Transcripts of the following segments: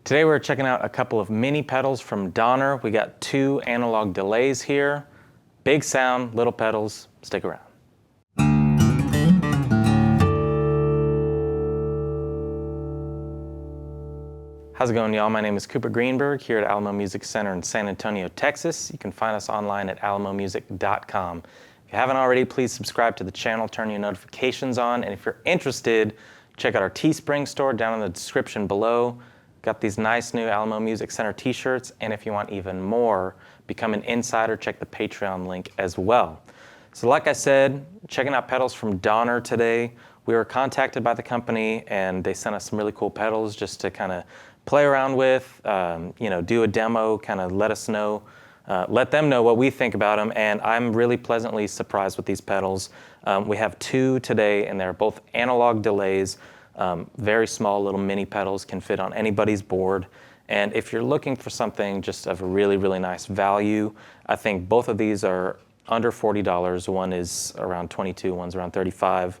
Today we're checking out a couple of mini pedals from Donner. We got two analog delays here. Big sound, little pedals. Stick around. How's it going, y'all? My name is Cooper Greenberg here at Alamo Music Center in San Antonio, Texas. You can find us online at alamomusic.com. If you haven't already, please subscribe to the channel, turn your notifications on, and if you're interested, check out our Teespring store down in the description below. Got these nice new Alamo Music Center t-shirts, and if you want even more, become an insider, check the Patreon link as well. So like I said, checking out pedals from Donner today. We were contacted by the company and they sent us some really cool pedals just to kind of play around with, do a demo, kind of let them know what we think about them, and I'm really pleasantly surprised with these pedals. We have two today, and they're both analog delays, very small little mini pedals, can fit on anybody's board. And if you're looking for something just of a really, really nice value, I think both of these are under $40. One is around $22, one's around $35.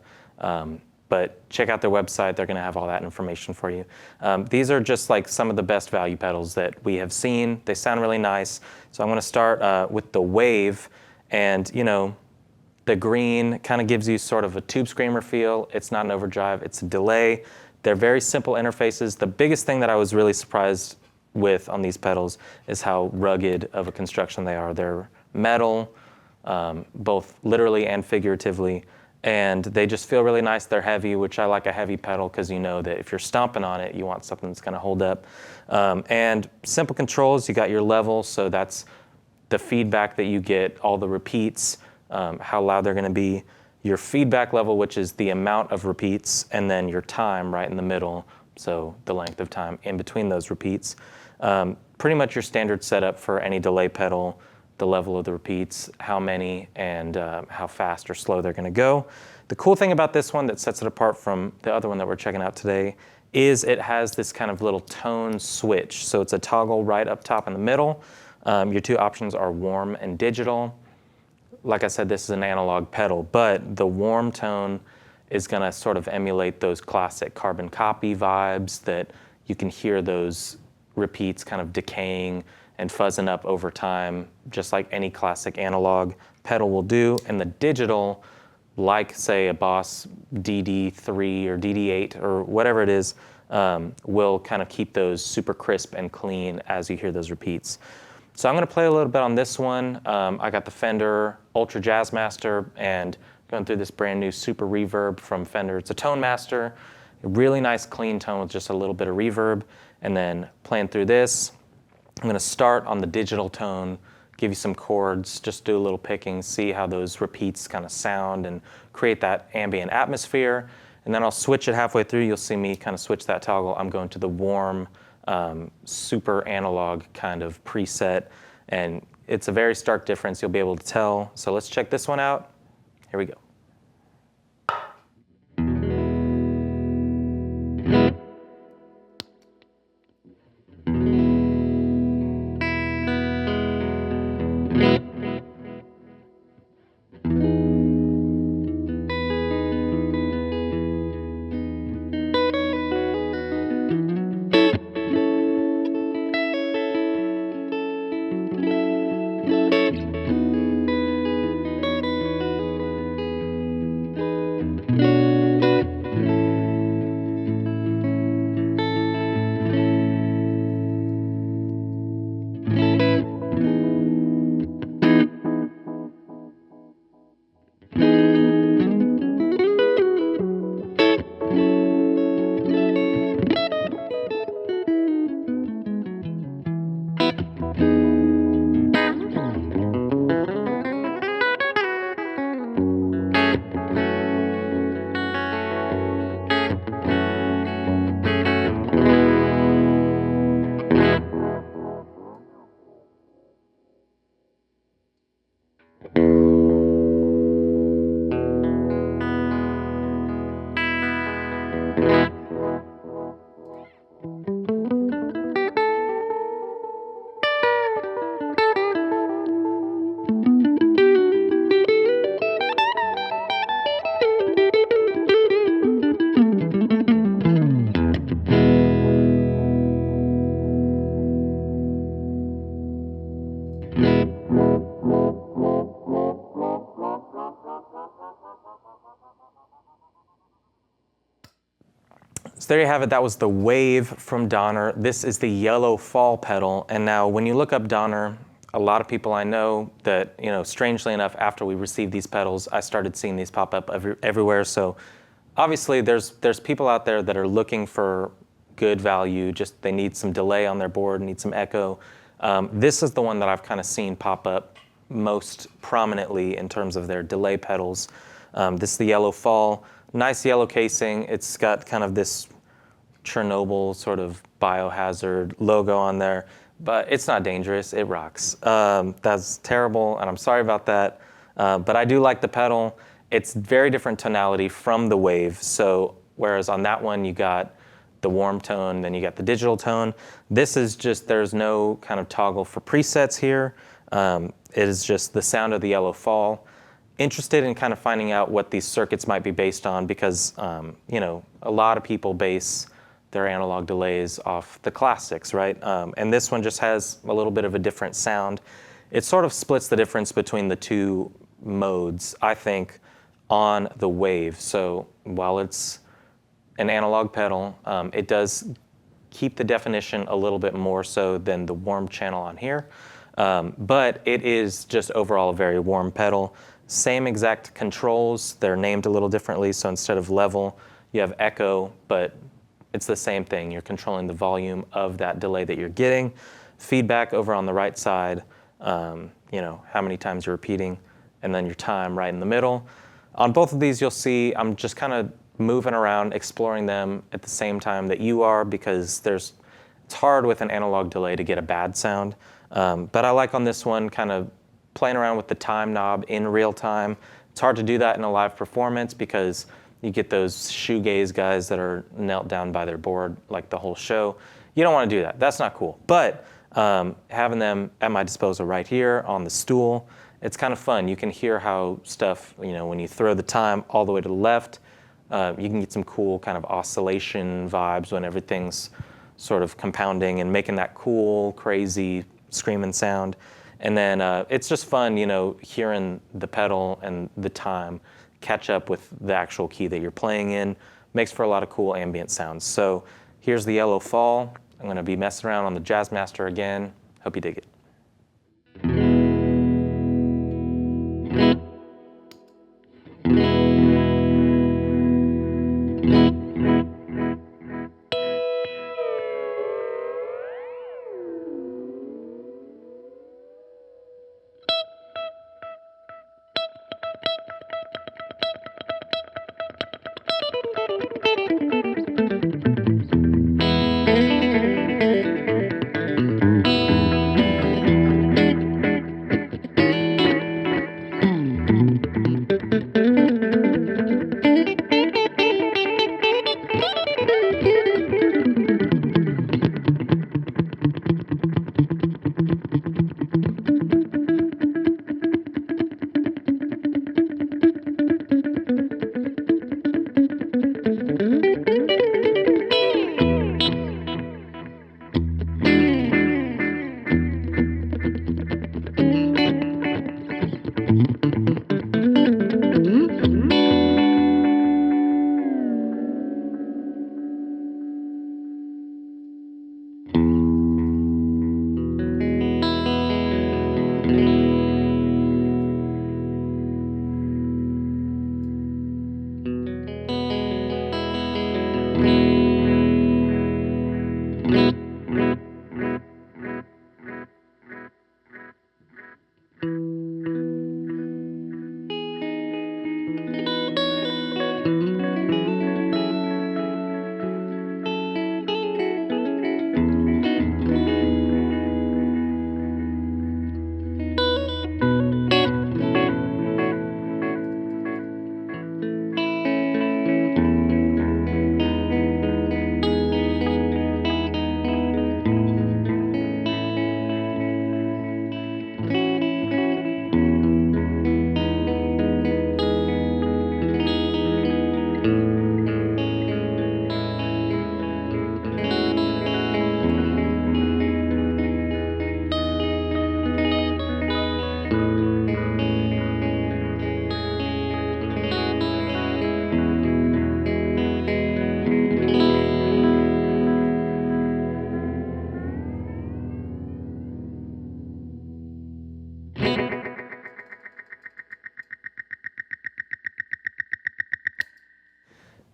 But check out their website, they're gonna have all that information for you. These are just like some of the best value pedals that we have seen. They sound really nice. So I'm gonna start with the Wave, and the green kind of gives you sort of a tube screamer feel. It's not an overdrive, it's a delay. They're very simple interfaces. The biggest thing that I was really surprised with on these pedals is how rugged of a construction they are. They're metal, both literally and figuratively. And they just feel really nice. They're heavy, which I like a heavy pedal because you know that if you're stomping on it, you want something that's gonna hold up. And simple controls, you got your level, so that's the feedback that you get, all the repeats, how loud they're gonna be, your feedback level, which is the amount of repeats, and then your time right in the middle, so the length of time in between those repeats. Pretty much your standard setup for any delay pedal, the level of the repeats, how many, and how fast or slow they're gonna go. The cool thing about this one that sets it apart from the other one that we're checking out today is it has this kind of little tone switch. So it's a toggle right up top in the middle. Your two options are warm and digital. Like I said, this is an analog pedal, but the warm tone is gonna sort of emulate those classic carbon copy vibes that you can hear those repeats kind of decaying and fuzzing up over time, just like any classic analog pedal will do. And the digital, like say a Boss DD3 or DD8 or whatever it is, will kind of keep those super crisp and clean as you hear those repeats. So I'm gonna play a little bit on this one. I got the Fender Ultra Jazzmaster and going through this brand new Super Reverb from Fender. It's a Tone Master, a really nice clean tone with just a little bit of reverb. And then playing through this, I'm gonna start on the digital tone, give you some chords, just do a little picking, see how those repeats kind of sound and create that ambient atmosphere. And then I'll switch it halfway through. You'll see me kind of switch that toggle. I'm going to the warm, super analog kind of preset. And it's a very stark difference, you'll be able to tell. So let's check this one out. Here we go. So there you have it. That was the Wave from Donner. This is the Yellow Fall pedal. And now when you look up Donner, a lot of people I know that, strangely enough, after we received these pedals, I started seeing these pop up everywhere. So obviously there's people out there that are looking for good value, just they need some delay on their board, need some echo. This is the one that I've kind of seen pop up most prominently in terms of their delay pedals. This is the Yellow Fall. Nice yellow casing. It's got kind of this Chernobyl sort of biohazard logo on there, but it's not dangerous. It rocks. That's terrible, and I'm sorry about that. But I do like the pedal. It's very different tonality from the Wave. So whereas on that one you got the warm tone, then you got the digital tone. This is just, there's no kind of toggle for presets here. It is just the sound of the Yellow Fall. Interested in kind of finding out what these circuits might be based on because, a lot of people base their analog delays off the classics, right? And this one just has a little bit of a different sound. It sort of splits the difference between the two modes, I think, on the Wave. So while it's an analog pedal, it does keep the definition a little bit more so than the warm channel on here. But it is just overall a very warm pedal. Same exact controls, they're named a little differently. So instead of level, you have echo, but it's the same thing. You're controlling the volume of that delay that you're getting. Feedback over on the right side, how many times you're repeating, and then your time right in the middle. On both of these, you'll see I'm just kind of moving around, exploring them at the same time that you are, because it's hard with an analog delay to get a bad sound. But I like on this one kind of playing around with the time knob in real time. It's hard to do that in a live performance because you get those shoegaze guys that are knelt down by their board like the whole show. You don't want to do that. That's not cool. But having them at my disposal right here on the stool, it's kind of fun. You can hear how stuff, when you throw the time all the way to the left, you can get some cool kind of oscillation vibes when everything's sort of compounding and making that cool, crazy screaming sound. And then it's just fun, hearing the pedal and the time catch up with the actual key that you're playing in. Makes for a lot of cool ambient sounds. So here's the Yellow Fall. I'm going to be messing around on the Jazzmaster again. Hope you dig it.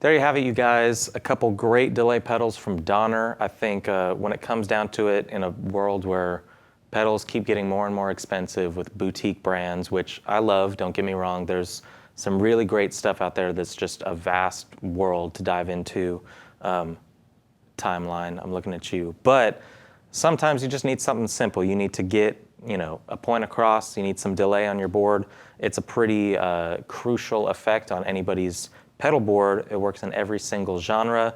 there you have it, you guys. A couple great delay pedals from Donner. I think when it comes down to it, in a world where pedals keep getting more and more expensive with boutique brands, which I love, don't get me wrong, there's some really great stuff out there that's just a vast world to dive into. Timeline, I'm looking at you. But sometimes you just need something simple. You need to get, a point across. You need some delay on your board. It's a pretty crucial effect on anybody's pedal board. It works in every single genre,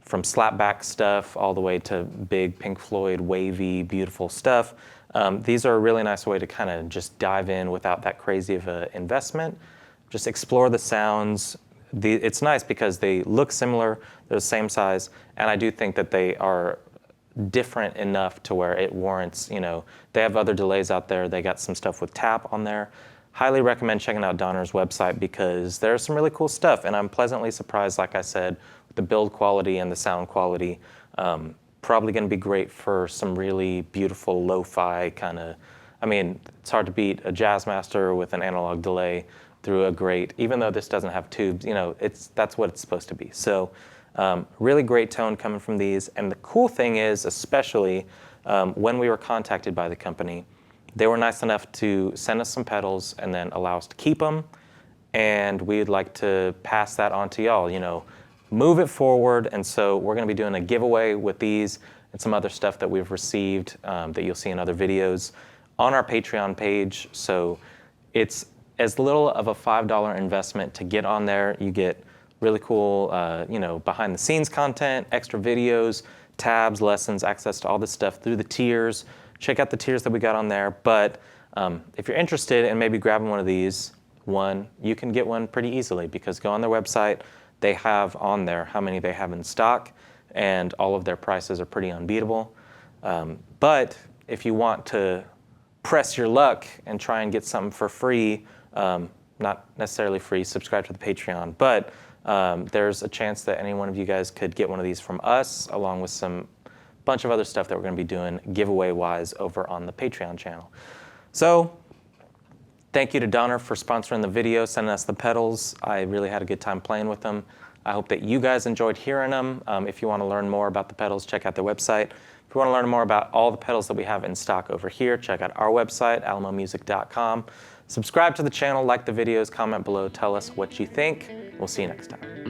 from slapback stuff all the way to big Pink Floyd, wavy, beautiful stuff. These are a really nice way to kind of just dive in without that crazy of an investment. Just explore the sounds. It's nice because they look similar, they're the same size, and I do think that they are different enough to where it warrants, they have other delays out there. They got some stuff with tap on there. Highly recommend checking out Donner's website because there's some really cool stuff, and I'm pleasantly surprised, like I said, with the build quality and the sound quality. Probably going to be great for some really beautiful lo-fi kind of, it's hard to beat a Jazzmaster with an analog delay through a great, even though this doesn't have tubes, that's what it's supposed to be. So really great tone coming from these. And the cool thing is, especially when we were contacted by the company, they were nice enough to send us some pedals and then allow us to keep them. And we'd like to pass that on to y'all, move it forward. And so we're going to be doing a giveaway with these and some other stuff that we've received that you'll see in other videos on our Patreon page. So it's as little of a $5 investment to get on there. You get really cool, behind the scenes content, extra videos, tabs, lessons, access to all this stuff through the tiers. Check out the tiers that we got on there. But if you're interested in maybe grabbing one of these, you can get one pretty easily because go on their website. They have on there how many they have in stock, and all of their prices are pretty unbeatable. But if you want to press your luck and try and get something for free, not necessarily free, subscribe to the Patreon, but there's a chance that any one of you guys could get one of these from us, along with some bunch of other stuff that we're going to be doing giveaway-wise over on the Patreon channel. So thank you to Donner for sponsoring the video, sending us the pedals. I really had a good time playing with them. I hope that you guys enjoyed hearing them. If you want to learn more about the pedals, check out their website. If you want to learn more about all the pedals that we have in stock over here, check out our website, alamomusic.com. Subscribe to the channel, like the videos, comment below, tell us what you think. We'll see you next time.